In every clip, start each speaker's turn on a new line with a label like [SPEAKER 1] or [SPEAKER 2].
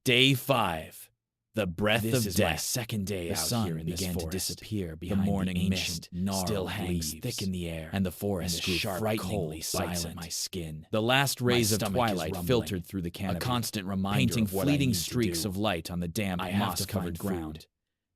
[SPEAKER 1] Day 5. The breath
[SPEAKER 2] This
[SPEAKER 1] of
[SPEAKER 2] is
[SPEAKER 1] death.
[SPEAKER 2] my second day
[SPEAKER 1] The
[SPEAKER 2] out
[SPEAKER 1] sun
[SPEAKER 2] here in this
[SPEAKER 1] began to
[SPEAKER 2] forest.
[SPEAKER 1] disappear
[SPEAKER 2] The
[SPEAKER 1] behind
[SPEAKER 2] morning
[SPEAKER 1] the
[SPEAKER 2] mist
[SPEAKER 1] ancient,
[SPEAKER 2] still
[SPEAKER 1] gnarled
[SPEAKER 2] hangs
[SPEAKER 1] leaves,
[SPEAKER 2] thick in the air,
[SPEAKER 1] and the forest
[SPEAKER 2] and a
[SPEAKER 1] grew
[SPEAKER 2] sharp
[SPEAKER 1] frighteningly
[SPEAKER 2] cold bites
[SPEAKER 1] silent.
[SPEAKER 2] at my skin.
[SPEAKER 1] The last rays
[SPEAKER 2] My
[SPEAKER 1] of
[SPEAKER 2] stomach is
[SPEAKER 1] twilight
[SPEAKER 2] rumbling,
[SPEAKER 1] filtered through the
[SPEAKER 2] a
[SPEAKER 1] canopy,
[SPEAKER 2] constant reminder
[SPEAKER 1] painting
[SPEAKER 2] of what I
[SPEAKER 1] fleeting
[SPEAKER 2] need to
[SPEAKER 1] streaks
[SPEAKER 2] do.
[SPEAKER 1] of light on the damp,
[SPEAKER 2] I have to
[SPEAKER 1] moss-covered
[SPEAKER 2] find
[SPEAKER 1] ground.
[SPEAKER 2] food.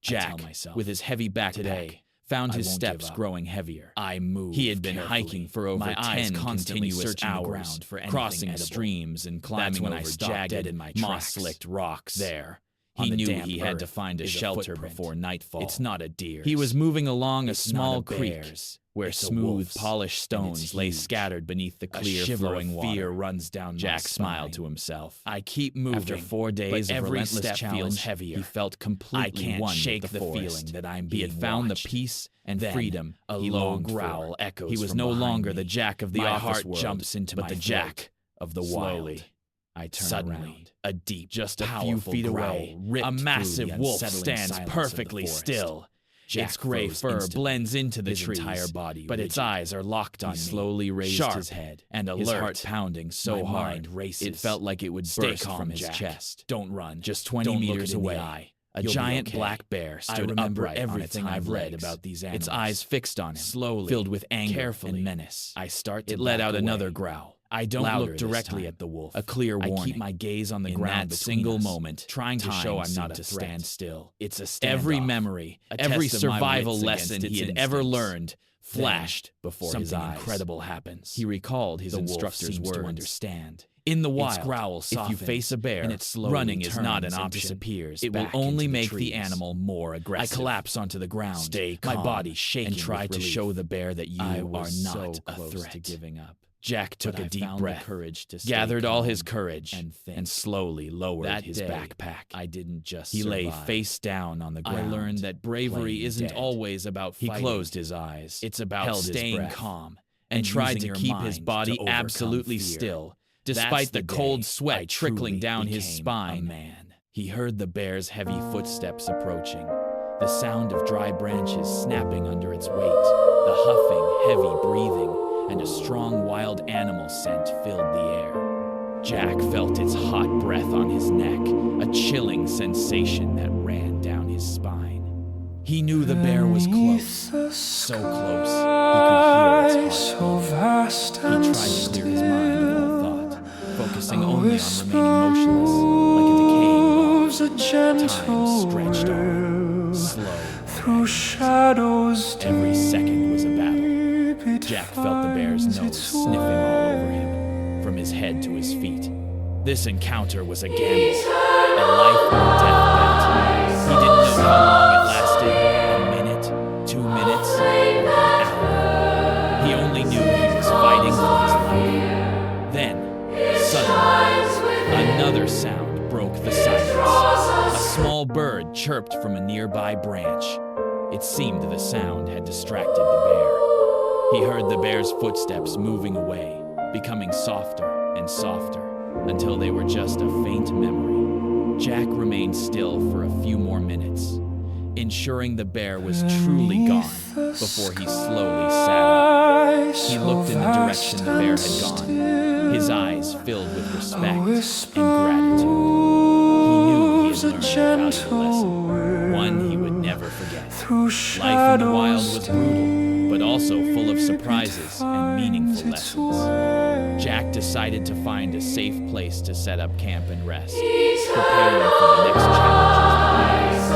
[SPEAKER 1] Jack,
[SPEAKER 2] I tell myself,
[SPEAKER 1] with his heavy backpack,
[SPEAKER 2] today,
[SPEAKER 1] found
[SPEAKER 2] I
[SPEAKER 1] his
[SPEAKER 2] won't
[SPEAKER 1] steps
[SPEAKER 2] give up.
[SPEAKER 1] growing heavier.
[SPEAKER 2] I move
[SPEAKER 1] He had been
[SPEAKER 2] carefully,
[SPEAKER 1] hiking for over
[SPEAKER 2] my
[SPEAKER 1] 10
[SPEAKER 2] eyes constantly
[SPEAKER 1] continuous
[SPEAKER 2] searching the
[SPEAKER 1] hours,
[SPEAKER 2] ground for anything
[SPEAKER 1] crossing
[SPEAKER 2] edible.
[SPEAKER 1] streams and climbing
[SPEAKER 2] That's when
[SPEAKER 1] over
[SPEAKER 2] I stopped
[SPEAKER 1] jagged,
[SPEAKER 2] dead in my tracks.
[SPEAKER 1] moss-slicked rocks.
[SPEAKER 2] There,
[SPEAKER 1] He
[SPEAKER 2] on the
[SPEAKER 1] knew
[SPEAKER 2] damp
[SPEAKER 1] he had to
[SPEAKER 2] earth,
[SPEAKER 1] find a
[SPEAKER 2] is
[SPEAKER 1] shelter
[SPEAKER 2] footprint.
[SPEAKER 1] before nightfall.
[SPEAKER 2] It's not a deer's.
[SPEAKER 1] He was moving along a
[SPEAKER 2] It's
[SPEAKER 1] small
[SPEAKER 2] not a
[SPEAKER 1] creek
[SPEAKER 2] bear's.
[SPEAKER 1] where
[SPEAKER 2] It's a
[SPEAKER 1] smooth,
[SPEAKER 2] wolf's,
[SPEAKER 1] polished
[SPEAKER 2] and it's
[SPEAKER 1] stones lay
[SPEAKER 2] huge.
[SPEAKER 1] scattered beneath the
[SPEAKER 2] A
[SPEAKER 1] clear,
[SPEAKER 2] shiver
[SPEAKER 1] flowing
[SPEAKER 2] of
[SPEAKER 1] water.
[SPEAKER 2] fear runs down
[SPEAKER 1] Jack
[SPEAKER 2] my
[SPEAKER 1] smiled to
[SPEAKER 2] spine.
[SPEAKER 1] himself.
[SPEAKER 2] I keep moving.
[SPEAKER 1] After 4 days
[SPEAKER 2] but
[SPEAKER 1] of
[SPEAKER 2] every
[SPEAKER 1] relentless
[SPEAKER 2] step
[SPEAKER 1] challenge,
[SPEAKER 2] feels heavier.
[SPEAKER 1] he felt completely
[SPEAKER 2] I can't
[SPEAKER 1] one
[SPEAKER 2] shake
[SPEAKER 1] with
[SPEAKER 2] the
[SPEAKER 1] forest.
[SPEAKER 2] feeling that I'm
[SPEAKER 1] He
[SPEAKER 2] being
[SPEAKER 1] had found
[SPEAKER 2] watched.
[SPEAKER 1] the peace and
[SPEAKER 2] Then,
[SPEAKER 1] freedom
[SPEAKER 2] a
[SPEAKER 1] he
[SPEAKER 2] low
[SPEAKER 1] longed
[SPEAKER 2] growl
[SPEAKER 1] for.
[SPEAKER 2] echoes
[SPEAKER 1] He was
[SPEAKER 2] from
[SPEAKER 1] no
[SPEAKER 2] behind
[SPEAKER 1] longer
[SPEAKER 2] me.
[SPEAKER 1] the Jack of the
[SPEAKER 2] My
[SPEAKER 1] office
[SPEAKER 2] heart
[SPEAKER 1] world,
[SPEAKER 2] jumps into
[SPEAKER 1] but
[SPEAKER 2] my
[SPEAKER 1] the
[SPEAKER 2] throat.
[SPEAKER 1] Jack of the
[SPEAKER 2] Slowly,
[SPEAKER 1] wild.
[SPEAKER 2] I turn
[SPEAKER 1] Suddenly,
[SPEAKER 2] around. A deep,
[SPEAKER 1] just a few
[SPEAKER 2] powerful
[SPEAKER 1] feet
[SPEAKER 2] growl
[SPEAKER 1] away,
[SPEAKER 2] ripped
[SPEAKER 1] a
[SPEAKER 2] through
[SPEAKER 1] massive
[SPEAKER 2] the
[SPEAKER 1] wolf
[SPEAKER 2] unsettling
[SPEAKER 1] stands
[SPEAKER 2] silence of the
[SPEAKER 1] perfectly
[SPEAKER 2] forest.
[SPEAKER 1] still.
[SPEAKER 2] Jack
[SPEAKER 1] Its gray
[SPEAKER 2] froze
[SPEAKER 1] fur
[SPEAKER 2] instantly,
[SPEAKER 1] blends into the
[SPEAKER 2] his
[SPEAKER 1] trees,
[SPEAKER 2] entire body
[SPEAKER 1] but its
[SPEAKER 2] rigid.
[SPEAKER 1] eyes are locked on
[SPEAKER 2] He
[SPEAKER 1] me.
[SPEAKER 2] slowly raised
[SPEAKER 1] Sharp
[SPEAKER 2] his head,
[SPEAKER 1] and
[SPEAKER 2] his
[SPEAKER 1] alert,
[SPEAKER 2] heart
[SPEAKER 1] pounding so
[SPEAKER 2] My
[SPEAKER 1] hard
[SPEAKER 2] mind races.
[SPEAKER 1] it felt like it would
[SPEAKER 2] Stay
[SPEAKER 1] burst
[SPEAKER 2] calm,
[SPEAKER 1] from his
[SPEAKER 2] Jack.
[SPEAKER 1] chest.
[SPEAKER 2] Don't run.
[SPEAKER 1] Just 20
[SPEAKER 2] Don't look
[SPEAKER 1] meters
[SPEAKER 2] it in the
[SPEAKER 1] away,
[SPEAKER 2] eye.
[SPEAKER 1] a
[SPEAKER 2] You'll be
[SPEAKER 1] giant
[SPEAKER 2] okay.
[SPEAKER 1] black bear
[SPEAKER 2] I
[SPEAKER 1] stood
[SPEAKER 2] remember
[SPEAKER 1] upright on
[SPEAKER 2] everything
[SPEAKER 1] its
[SPEAKER 2] I've
[SPEAKER 1] hind
[SPEAKER 2] read
[SPEAKER 1] legs,
[SPEAKER 2] about these
[SPEAKER 1] its
[SPEAKER 2] animals.
[SPEAKER 1] eyes fixed on him,
[SPEAKER 2] Slowly,
[SPEAKER 1] filled with anger
[SPEAKER 2] carefully,
[SPEAKER 1] and menace.
[SPEAKER 2] I start to
[SPEAKER 1] It let
[SPEAKER 2] back
[SPEAKER 1] out
[SPEAKER 2] away.
[SPEAKER 1] another growl.
[SPEAKER 2] I don't
[SPEAKER 1] louder
[SPEAKER 2] look
[SPEAKER 1] this
[SPEAKER 2] directly
[SPEAKER 1] time,
[SPEAKER 2] at the wolf.
[SPEAKER 1] a clear
[SPEAKER 2] I
[SPEAKER 1] warning.
[SPEAKER 2] keep my gaze on the
[SPEAKER 1] In
[SPEAKER 2] ground
[SPEAKER 1] that
[SPEAKER 2] between
[SPEAKER 1] single
[SPEAKER 2] us,
[SPEAKER 1] moment,
[SPEAKER 2] trying to
[SPEAKER 1] time
[SPEAKER 2] show I'm
[SPEAKER 1] seemed
[SPEAKER 2] not a
[SPEAKER 1] to
[SPEAKER 2] threat.
[SPEAKER 1] stand still.
[SPEAKER 2] It's a standoff.
[SPEAKER 1] Every memory,
[SPEAKER 2] A
[SPEAKER 1] every
[SPEAKER 2] test of my
[SPEAKER 1] survival
[SPEAKER 2] wits
[SPEAKER 1] lesson
[SPEAKER 2] against
[SPEAKER 1] he
[SPEAKER 2] its
[SPEAKER 1] had ever
[SPEAKER 2] instincts.
[SPEAKER 1] learned flashed before his
[SPEAKER 2] Something
[SPEAKER 1] eyes.
[SPEAKER 2] incredible happens.
[SPEAKER 1] He recalled his
[SPEAKER 2] The wolf
[SPEAKER 1] instructor's
[SPEAKER 2] seems to
[SPEAKER 1] words.
[SPEAKER 2] understand.
[SPEAKER 1] In the
[SPEAKER 2] Its
[SPEAKER 1] wild,
[SPEAKER 2] growl
[SPEAKER 1] if you
[SPEAKER 2] softens,
[SPEAKER 1] face a bear,
[SPEAKER 2] and it slowly
[SPEAKER 1] running is not an
[SPEAKER 2] turns and
[SPEAKER 1] option.
[SPEAKER 2] disappears
[SPEAKER 1] It will
[SPEAKER 2] back
[SPEAKER 1] only
[SPEAKER 2] into the
[SPEAKER 1] make the
[SPEAKER 2] trees.
[SPEAKER 1] animal more
[SPEAKER 2] I
[SPEAKER 1] aggressive.
[SPEAKER 2] collapse onto the ground,
[SPEAKER 1] Stay
[SPEAKER 2] my
[SPEAKER 1] calm,
[SPEAKER 2] body shaking
[SPEAKER 1] and try
[SPEAKER 2] with
[SPEAKER 1] to
[SPEAKER 2] relief.
[SPEAKER 1] show the bear that you
[SPEAKER 2] I
[SPEAKER 1] are
[SPEAKER 2] was
[SPEAKER 1] not
[SPEAKER 2] so
[SPEAKER 1] a
[SPEAKER 2] close
[SPEAKER 1] threat.
[SPEAKER 2] to giving up.
[SPEAKER 1] Jack took
[SPEAKER 2] But
[SPEAKER 1] a
[SPEAKER 2] I
[SPEAKER 1] deep
[SPEAKER 2] found the
[SPEAKER 1] breath,
[SPEAKER 2] courage to stay
[SPEAKER 1] gathered all
[SPEAKER 2] calm
[SPEAKER 1] his courage,
[SPEAKER 2] and think.
[SPEAKER 1] and slowly lowered
[SPEAKER 2] That
[SPEAKER 1] his
[SPEAKER 2] day,
[SPEAKER 1] backpack.
[SPEAKER 2] I didn't just
[SPEAKER 1] He lay
[SPEAKER 2] survive.
[SPEAKER 1] face down on the ground.
[SPEAKER 2] I learned that bravery
[SPEAKER 1] playing
[SPEAKER 2] isn't
[SPEAKER 1] dead.
[SPEAKER 2] always about
[SPEAKER 1] He
[SPEAKER 2] fighting.
[SPEAKER 1] closed his eyes.
[SPEAKER 2] It's about
[SPEAKER 1] held his
[SPEAKER 2] staying
[SPEAKER 1] breath,
[SPEAKER 2] calm
[SPEAKER 1] and tried
[SPEAKER 2] using
[SPEAKER 1] to
[SPEAKER 2] your
[SPEAKER 1] keep his
[SPEAKER 2] mind
[SPEAKER 1] body
[SPEAKER 2] to overcome
[SPEAKER 1] absolutely
[SPEAKER 2] fear.
[SPEAKER 1] still,
[SPEAKER 2] That's
[SPEAKER 1] despite the
[SPEAKER 2] the
[SPEAKER 1] cold
[SPEAKER 2] day
[SPEAKER 1] sweat
[SPEAKER 2] I
[SPEAKER 1] trickling
[SPEAKER 2] truly
[SPEAKER 1] down his
[SPEAKER 2] became a
[SPEAKER 1] spine.
[SPEAKER 2] man.
[SPEAKER 1] He heard the bear's heavy footsteps approaching, the sound of dry branches snapping under its weight, the huffing, heavy breathing, and a strong wild animal scent filled the air. Jack felt its hot breath on his neck, a chilling sensation that ran down his spine. He knew the bear was close, so close he could hear its heartbeat. He tried to clear his mind of all thought, focusing only on remaining motionless, like a decaying log. Time stretched on, slow,
[SPEAKER 3] through shadows.
[SPEAKER 1] every second was a battle. Jack felt the bear's nose sniffing all over him, from his head to his feet. This encounter was a gamble, a life or death bet. He didn't know how long it lasted, a minute, 2 minutes, an hour. He only knew he was fighting for his life. Then, suddenly, another sound broke the silence. A small bird chirped from a nearby branch. It seemed the sound had distracted the bear. He heard the bear's footsteps moving away, becoming softer and softer, until they were just a faint memory. Jack remained still for a few more minutes, ensuring the bear was truly gone before he slowly sat up. He looked in the direction the bear had gone, his eyes filled with respect and gratitude. He knew he had learned a valuable lesson, one he would never forget. Life in the wild was brutal, but also full of surprises and meaningful lessons. Jack decided to find a safe place to set up camp and rest, preparing for the next challenges.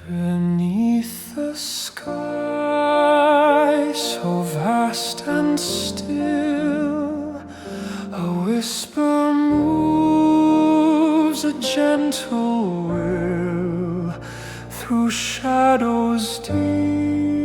[SPEAKER 3] Beneath the sky, so vast and still, a whisper moves, a gentle will, through shadows deep.